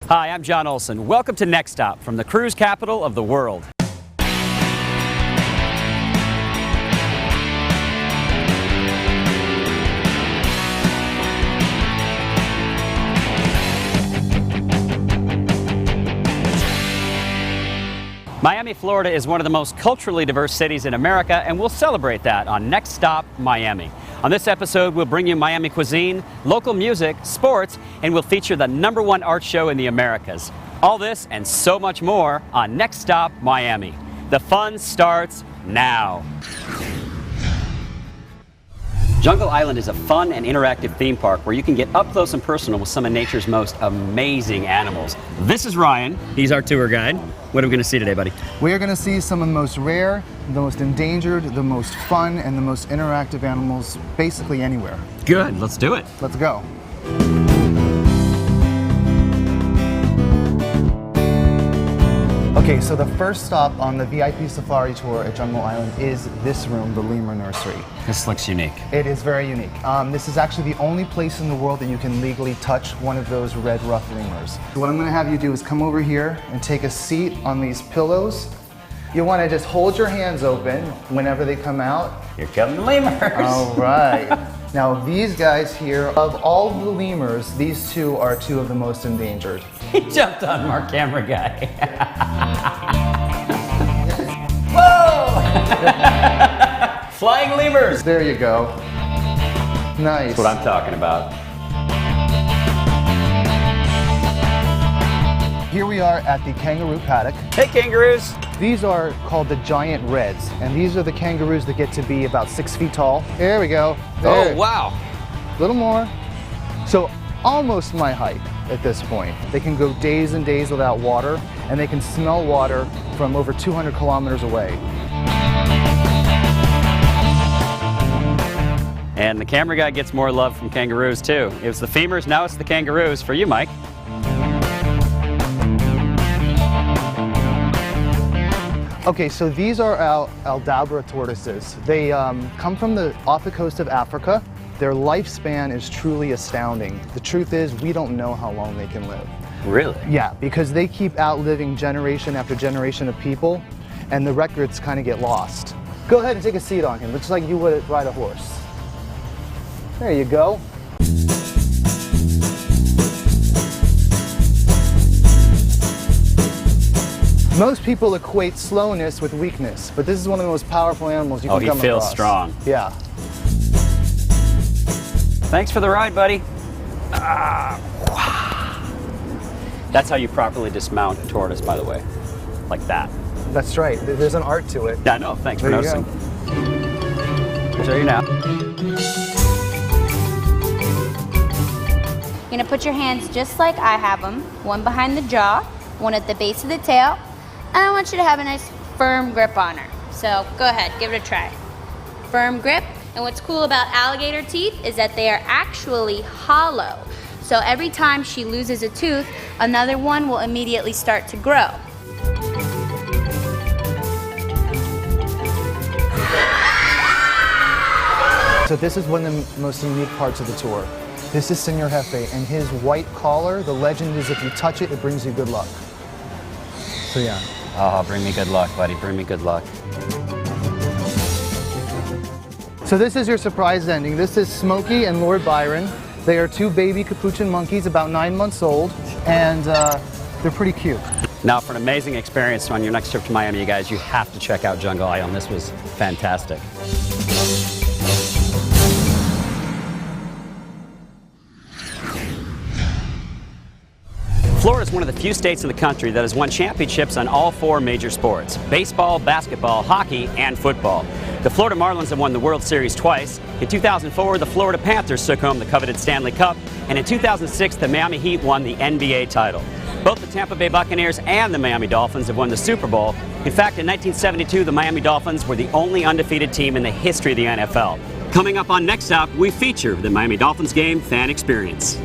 Hi, I'm John Olson. Welcome to Next Stop from the cruise capital of the world. Miami, Florida is one of the most culturally diverse cities in America, and we'll celebrate that on Next Stop Miami. On this episode, we'll bring you Miami cuisine, local music, sports, and we'll feature the #1 art show in the Americas. All this and so much more on Next Stop Miami. The fun starts now. Jungle Island is a fun and interactive theme park where you can get up close and personal with some of nature's most amazing animals. This is Ryan. He's our tour guide. What are we going to see today, buddy? We are going to see some of the most rare, the most endangered, the most fun, and the most interactive animals basically anywhere. Good. Let's do it. Let's go. Okay, so the first stop on the VIP safari tour at Jungle Island is this room, the lemur nursery. This looks unique. It is very unique. This is actually the only place in the world that you can legally touch one of those red rough lemurs. What I'm going to have you do is come over here and take a seat on these pillows. You want to just hold your hands open whenever they come out. Here come the lemurs. All right. Now these guys here, of all the lemurs, these two are two of the most endangered. He jumped on our camera guy. Whoa! Flying lemurs. There you go. Nice. That's what I'm talking about. Here we are at the kangaroo paddock. Hey, kangaroos. These are called the giant reds, and these are the kangaroos that get to be about 6 feet tall. There we go. There. Oh, wow. A little more. So almost my height at this point. They can go days and days without water, and they can smell water from over 200 kilometers away. And the camera guy gets more love from kangaroos too. It was the femurs, now it's the kangaroos. For you, Mike. Okay, so these are Aldabra tortoises. They come from off the coast of Africa. Their lifespan is truly astounding. The truth is, we don't know how long they can live. Really? Yeah, because they keep outliving generation after generation of people, and the records kind of get lost. Go ahead and take a seat on him, just like you would ride a horse. There you go. Most people equate slowness with weakness, but this is one of the most powerful animals you can come across. Oh, he feels strong. Yeah. Thanks for the ride, buddy. That's how you properly dismount a tortoise, by the way. Like that. That's right. There's an art to it. Yeah, no, thanks for noticing. I'll show you now. You're gonna put your hands just like I have them, one behind the jaw, one at the base of the tail, and I want you to have a nice firm grip on her. So go ahead, give it a try. Firm grip, and what's cool about alligator teeth is that they are actually hollow. So every time she loses a tooth, another one will immediately start to grow. So this is one of the most unique parts of the tour. This is Senor Jefe, and his white collar, the legend is if you touch it, it brings you good luck. So yeah. Oh, bring me good luck, buddy. Bring me good luck. So this is your surprise ending. This is Smokey and Lord Byron. They are two baby capuchin monkeys, about 9 months old, and they're pretty cute. Now, for an amazing experience on your next trip to Miami, you guys, you have to check out Jungle Island. This was fantastic. Florida is one of the few states in the country that has won championships on all 4 major sports: baseball, basketball, hockey, and football. The Florida Marlins have won the World Series twice. In 2004, the Florida Panthers took home the coveted Stanley Cup, and in 2006, the Miami Heat won the NBA title. Both the Tampa Bay Buccaneers and the Miami Dolphins have won the Super Bowl. In fact, in 1972, the Miami Dolphins were the only undefeated team in the history of the NFL. Coming up on Next Stop, we feature the Miami Dolphins Game fan experience.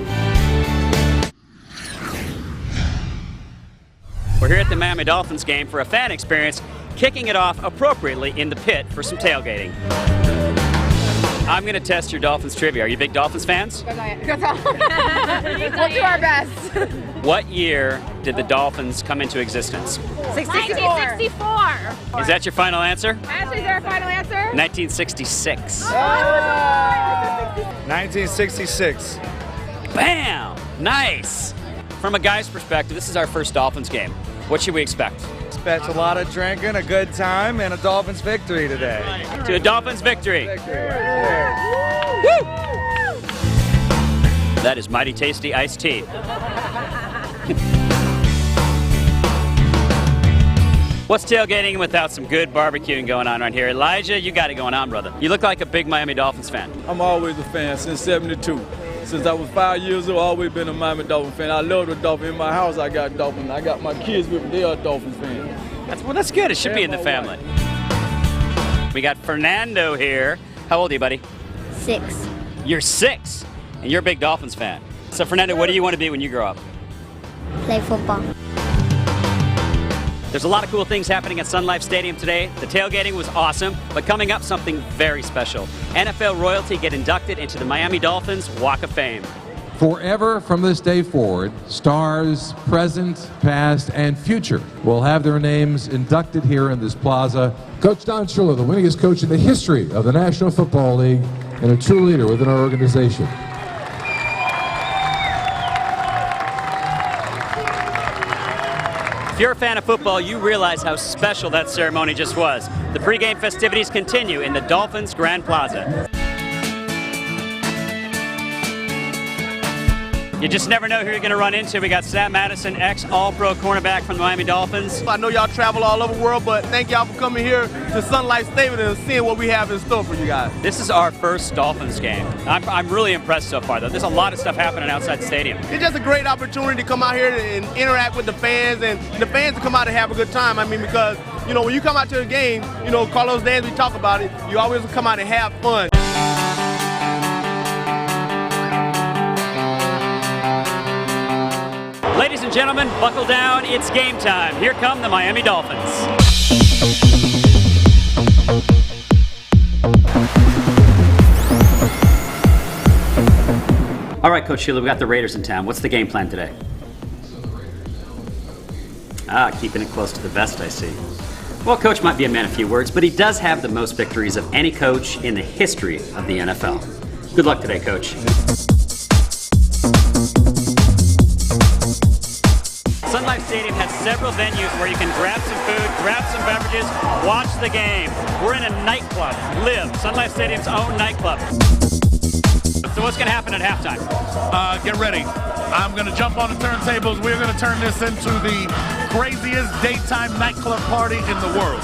We're here at the Miami Dolphins game for a fan experience, kicking it off appropriately in the pit for some tailgating. I'm going to test your Dolphins trivia. Are you big Dolphins fans? We'll do our best. What year did the Dolphins come into existence? 1964. Is that your final answer? Ashley, is there a final answer? 1966. 1966. Bam! Nice! From a guy's perspective, this is our first Dolphins game. What should we expect? Expect a lot of drinking, a good time, and a Dolphins victory today. To a Dolphins victory. That is mighty tasty iced tea. What's tailgating without some good barbecuing going on right here? Elijah, you got it going on, brother. You look like a big Miami Dolphins fan. I'm always a fan since '72. Since I was 5 years old, I've always been a Miami Dolphins fan. I love the Dolphins. In my house, I got Dolphins. I got my kids with me. They are Dolphins fans. That's good. It should be in the family. We got Fernando here. How old are you, buddy? 6. You're 6, and you're a big Dolphins fan. So, Fernando, what do you want to be when you grow up? Play football. There's a lot of cool things happening at Sun Life Stadium today. The tailgating was awesome, but coming up, something very special. NFL royalty get inducted into the Miami Dolphins Walk of Fame. Forever from this day forward, stars present, past, and future will have their names inducted here in this plaza. Coach Don Shula, the winningest coach in the history of the National Football League and a true leader within our organization. If you're a fan of football, you realize how special that ceremony just was. The pregame festivities continue in the Dolphins Grand Plaza. You just never know who you're going to run into. We got Sam Madison, ex-All-Pro cornerback from the Miami Dolphins. I know y'all travel all over the world, but thank y'all for coming here to Sun Life Stadium and seeing what we have in store for you guys. This is our first Dolphins game. I'm really impressed so far, though. There's a lot of stuff happening outside the stadium. It's just a great opportunity to come out here and interact with the fans, and the fans to come out and have a good time. I mean, because, you know, when you come out to the game, you know, Carlos Danz, we talk about it, you always come out and have fun. Ladies and gentlemen, buckle down. It's game time. Here come the Miami Dolphins. All right, Coach Sheila, we got the Raiders in town. What's the game plan today? Keeping it close to the vest, I see. Well, Coach might be a man of few words, but he does have the most victories of any coach in the history of the NFL. Good luck today, Coach. Sun Life Stadium has several venues where you can grab some food, grab some beverages, watch the game. We're in a nightclub, Live, Sun Life Stadium's own nightclub. So what's going to happen at halftime? Get ready. I'm going to jump on the turntables. We're going to turn this into the craziest daytime nightclub party in the world.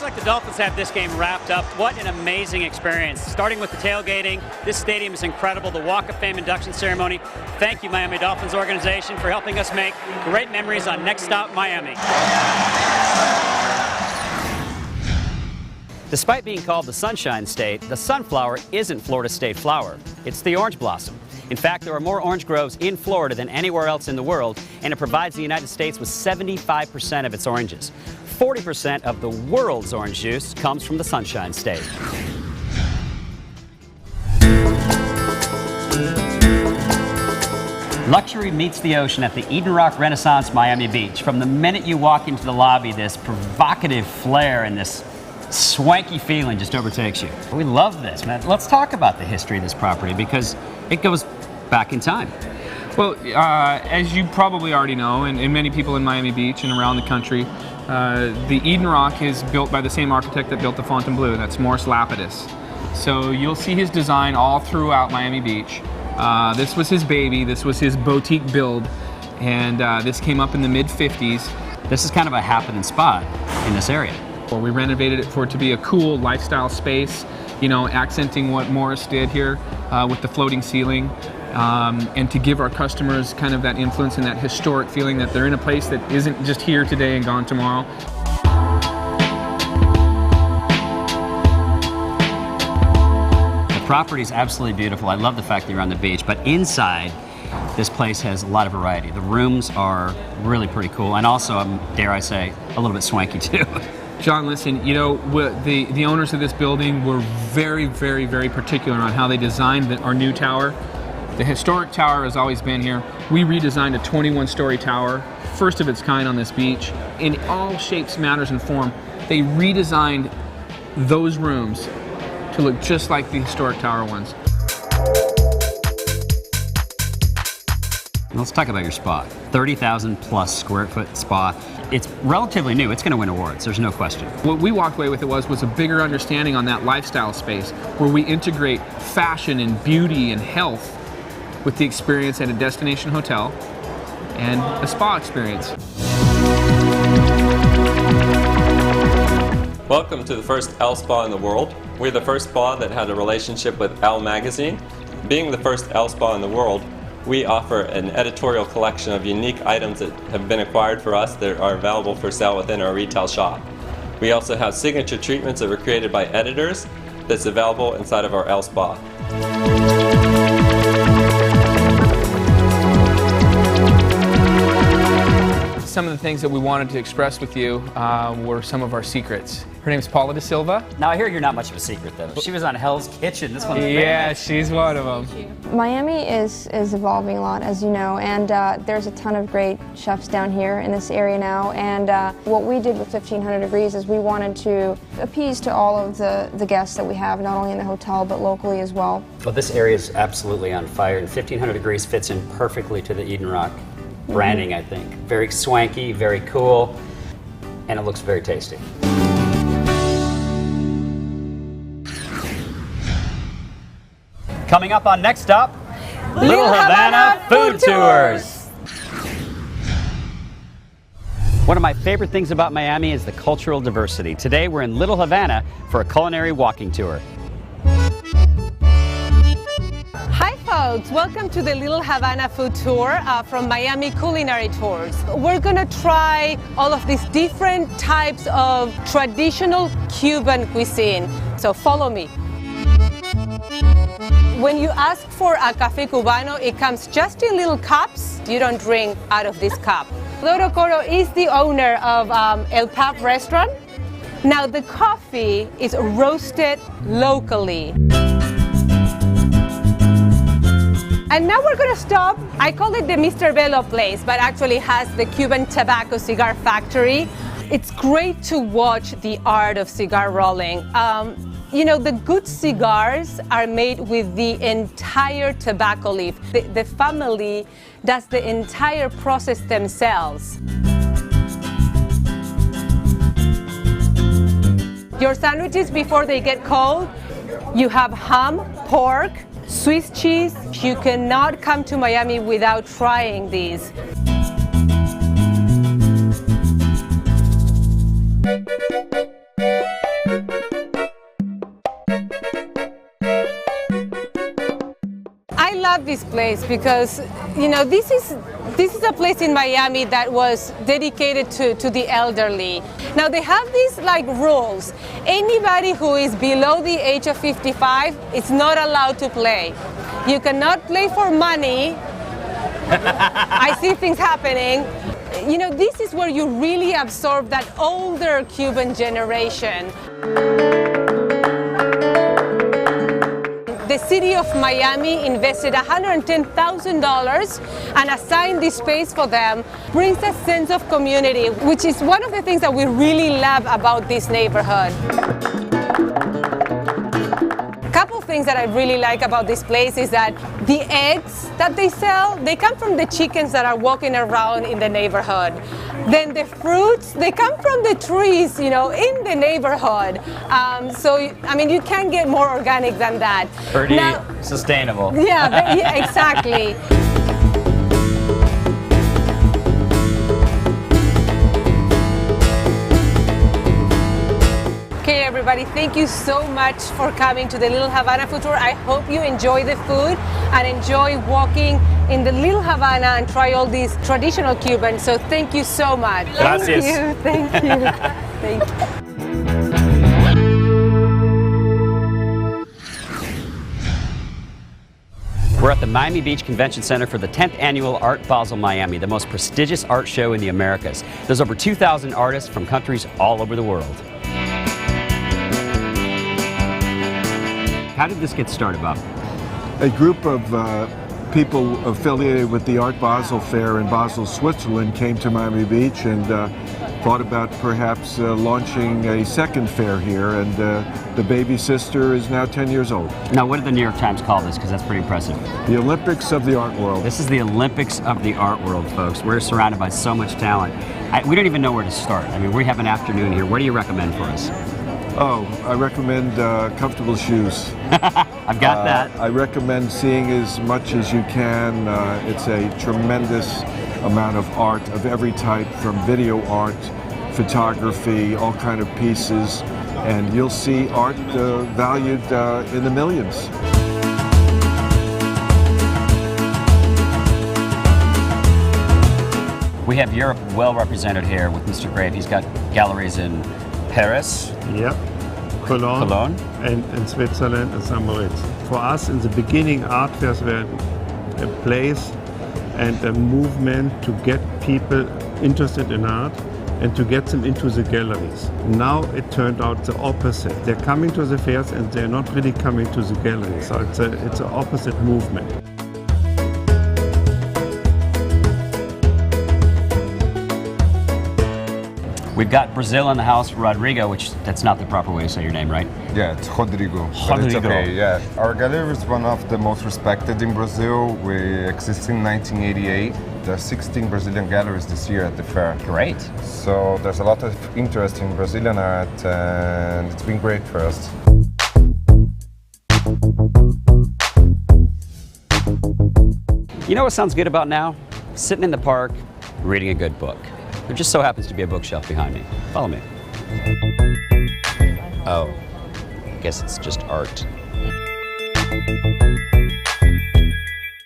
The Dolphins have this game wrapped up. What an amazing experience. Starting with the tailgating, this stadium is incredible. The Walk of Fame induction ceremony. Thank you, Miami Dolphins organization, for helping us make great memories on Next Stop Miami. Despite being called the Sunshine State, the sunflower isn't Florida's state flower. It's the orange blossom. In fact, there are more orange groves in Florida than anywhere else in the world, and it provides the United States with 75% of its oranges. 40% of the world's orange juice comes from the Sunshine State. Luxury meets the ocean at the Roc Renaissance Miami Beach. From the minute you walk into the lobby, this provocative flair and this swanky feeling just overtakes you. We love this, man. Let's talk about the history of this property because it goes back in time. Well, as you probably already know, and many people in Miami Beach and around the country, the Eden Rock is built by the same architect that built the Fontainebleau. That's Morris Lapidus. So you'll see his design all throughout Miami Beach. This was his baby. This was his boutique build, and this came up in the mid-50s. This is kind of a happening spot in this area. Well, we renovated it for it to be a cool lifestyle space, you know, accenting what Morris did here with the floating ceiling. And to give our customers kind of that influence and that historic feeling that they're in a place that isn't just here today and gone tomorrow. The property is absolutely beautiful. I love the fact that you're on the beach, but inside, this place has a lot of variety. The rooms are really pretty cool, and also, dare I say, a little bit swanky too. John, listen, you know, the owners of this building were very, very, very particular on how they designed our new tower. The historic tower has always been here. We redesigned a 21-story tower, first of its kind on this beach. In all shapes, matters, and form, they redesigned those rooms to look just like the historic tower ones. Let's talk about your spa. 30,000 plus square foot spa. It's relatively new. It's going to win awards. There's no question. What we walked away with was a bigger understanding on that lifestyle space where we integrate fashion and beauty and health with the experience at a destination hotel and a spa experience. Welcome to the first Elle Spa in the world. We're the first spa that had a relationship with Elle magazine. Being the first Elle Spa in the world, we offer an editorial collection of unique items that have been acquired for us that are available for sale within our retail shop. We also have signature treatments that were created by editors that's available inside of our Elle Spa. Some of the things that we wanted to express with you were some of our secrets. Her name's Paula De Silva. Now, I hear you're not much of a secret, though. She was on Hell's Kitchen. This one's yeah, she's one of them. Miami is evolving a lot, as you know, and there's a ton of great chefs down here in this area now. And what we did with 1500 Degrees is we wanted to appease to all of the guests that we have, not only in the hotel, but locally as well. Well, this area is absolutely on fire, and 1500 Degrees fits in perfectly to the Eden Roc branding, I think. Very swanky, very cool, and it looks very tasty. Coming up on Next Stop, Little Havana Food Tours. One of my favorite things about Miami is the cultural diversity. Today we're in Little Havana for a culinary walking tour. Hi folks, welcome to the Little Havana Food Tour from Miami Culinary Tours. We're gonna try all of these different types of traditional Cuban cuisine. So follow me. When you ask for a café cubano, it comes just in little cups. You don't drink out of this cup. Loro Coro is the owner of El Pub restaurant. Now the coffee is roasted locally. And now we're gonna stop. I call it the Mr. Bello place, but actually has the Cuban tobacco cigar factory. It's great to watch the art of cigar rolling. You know, the good cigars are made with the entire tobacco leaf. The family does the entire process themselves. Your sandwiches, before they get cold, you have ham, pork, Swiss cheese. You cannot come to Miami without trying these. I love this place because, you know, this is a place in Miami that was dedicated to the elderly. Now they have these like rules. Anybody who is below the age of 55 is not allowed to play. You cannot play for money. I see things happening. You know, this is where you really absorb that older Cuban generation. The city of Miami invested $110,000 and assigned this space for them. Brings a sense of community, which is one of the things that we really love about this neighborhood. A couple things that I really like about this place is that the eggs that they sell, they come from the chickens that are walking around in the neighborhood. Then the fruits, they come from the trees, you know, in the neighborhood. So, I mean, you can't get more organic than that. Pretty sustainable. Yeah, exactly. Okay, everybody, thank you so much for coming to the Little Havana Food Tour. I hope you enjoy the food and enjoy walking in the Little Havana and try all these traditional Cubans. So thank you so much. Gracias. Thank you. Thank you. We're at the Miami Beach Convention Center for the 10th annual Art Basel Miami, the most prestigious art show in the Americas. There's over 2,000 artists from countries all over the world. How did this get started, Bob? A group of people affiliated with the Art Basel Fair in Basel, Switzerland came to Miami Beach and thought about perhaps launching a second fair here, and the baby sister is now 10 years old. Now, what did the New York Times call this? Because that's pretty impressive. The Olympics of the art world. This is the Olympics of the art world, folks. We're surrounded by so much talent. We don't even know where to start. I mean, we have an afternoon here. What do you recommend for us? Oh, I recommend comfortable shoes. I've got that. I recommend seeing as much as you can. It's a tremendous amount of art of every type, from video art, photography, all kind of pieces, and you'll see art valued in the millions. We have Europe well represented here with Mr. Grave. He's got galleries in Paris. Yep. Cologne. And in Switzerland and St. Moritz. For us, in the beginning, art fairs were a place and a movement to get people interested in art and to get them into the galleries. Now it turned out the opposite. They're coming to the fairs and they're not really coming to the galleries. So it's an opposite movement. We've got Brazil in the house, Rodrigo, which that's not the proper way to say your name, right? Yeah, it's Rodrigo. But Rodrigo. it's okay, yeah. Our gallery is one of the most respected in Brazil. We exist in 1988. There are 16 Brazilian galleries this year at the fair. Great. So there's a lot of interest in Brazilian art, and it's been great for us. You know what sounds good about now? Sitting in the park, reading a good book. There just so happens to be a bookshelf behind me. Follow me. Oh, I guess it's just art.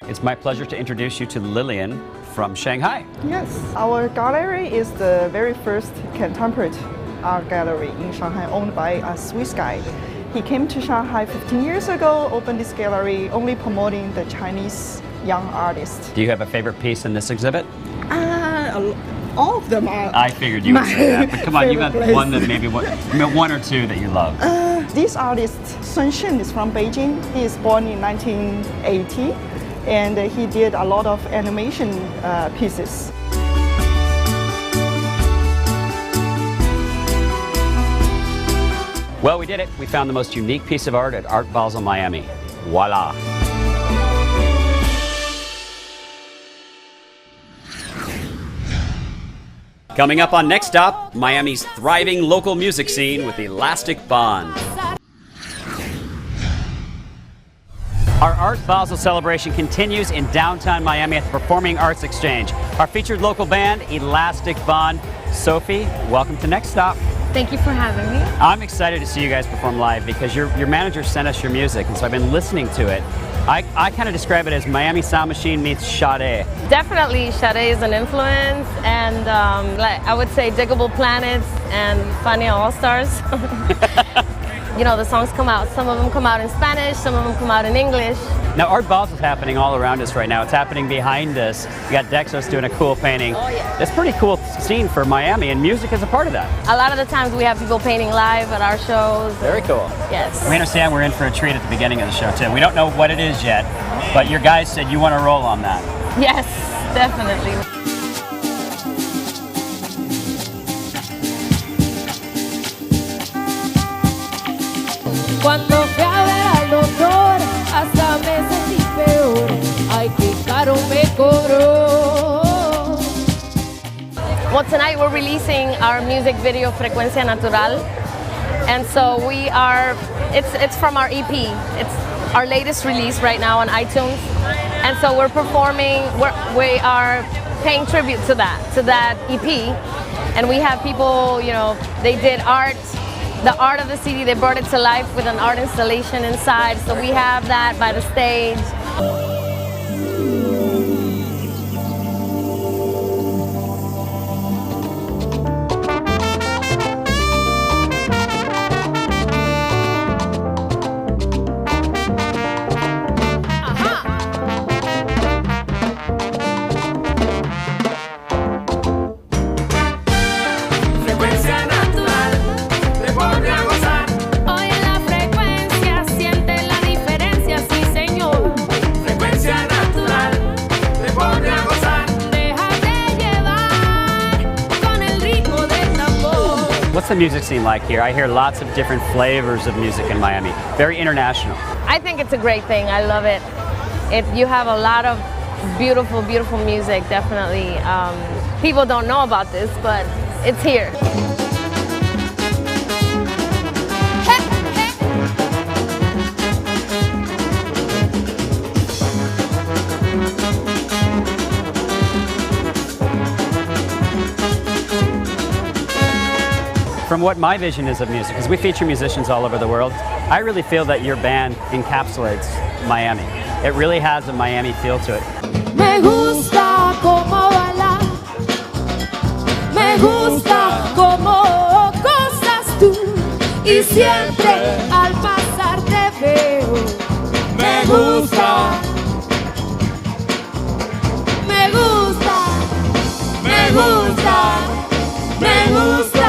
It's my pleasure to introduce you to Lillian from Shanghai. Yes, our gallery is the very first contemporary art gallery in Shanghai, owned by a Swiss guy. He came to Shanghai 15 years ago, opened this gallery, only promoting the Chinese young artists. Do you have a favorite piece in this exhibit? All of them are. I figured you would say that, but come on, you got one that maybe one or two that you love. This artist, Sun Shen, is from Beijing. He is born in 1980, and he did a lot of animation pieces. Well, we did it. We found the most unique piece of art at Art Basel Miami. Voila. Coming up on Next Stop, Miami's thriving local music scene with Elastic Bond. Our Art Basel celebration continues in downtown Miami at the Performing Arts Exchange. Our featured local band, Elastic Bond. Sophie, welcome to Next Stop. Thank you for having me. I'm excited to see you guys perform live because your manager sent us your music, and so I've been listening to it. I kind of describe it as Miami Sound Machine meets Sade. Definitely, Sade is an influence, and like I would say Diggable Planets and Funny All Stars. You know, the songs come out. Some of them come out in Spanish, some of them come out in English. Now, Art Basel is happening all around us right now. It's happening behind us. We got Dexos doing a cool painting. Oh, yeah. It's a pretty cool scene for Miami, and music is a part of that. A lot of the times we have people painting live at our shows. Very cool. Yes. We understand we're in for a treat at the beginning of the show, too. We don't know what it is yet, but your guys said you want to roll on that. Yes, definitely. Cuando fui a ver al doctor, hasta me sentí peor. Ay, qué caro me cobró. Well, tonight we're releasing our music video Frecuencia Natural, and so we are. It's from our EP. It's our latest release right now on iTunes, and so we're performing. We are paying tribute to that EP, and we have people. You know, they did art. The art of the CD, they brought it to life with an art installation inside. So we have that by the stage. the music scene like here? I hear lots of different flavors of music in Miami. Very international. I think it's a great thing. I love it. You have a lot of beautiful, beautiful music, definitely. People don't know about this, but it's here. From what my vision is of music, because we feature musicians all over the world, I really feel that your band encapsulates Miami. It really has a Miami feel to it. Me gusta como baila, me gusta como gozas tú, y siempre al pasar te veo. Me gusta, me gusta, me gusta, me gusta.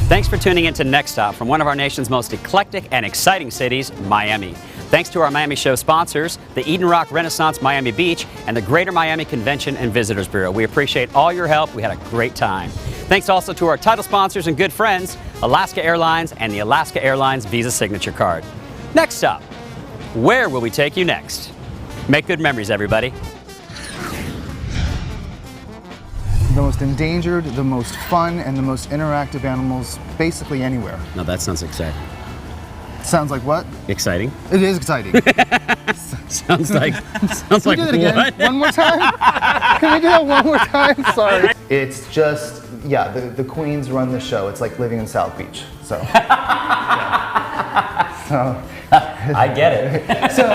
Thanks for tuning in to Next Stop from one of our nation's most eclectic and exciting cities, Miami. Thanks to our Miami show sponsors, the Eden Roc Renaissance Miami Beach and the Greater Miami Convention and Visitors Bureau. We appreciate all your help. We had a great time. Thanks also to our title sponsors and good friends, Alaska Airlines and the Alaska Airlines Visa Signature Card. Next Stop, where will we take you next? Make good memories, everybody. The most endangered, the most fun, and the most interactive animals basically anywhere. No, that sounds exciting. Sounds like what? Exciting. It is exciting. sounds like Can we do that again? what? One more time? Can we do that one more time? Sorry. It's just, yeah, the queens run the show. It's like living in South Beach. So, yeah. So I get it. So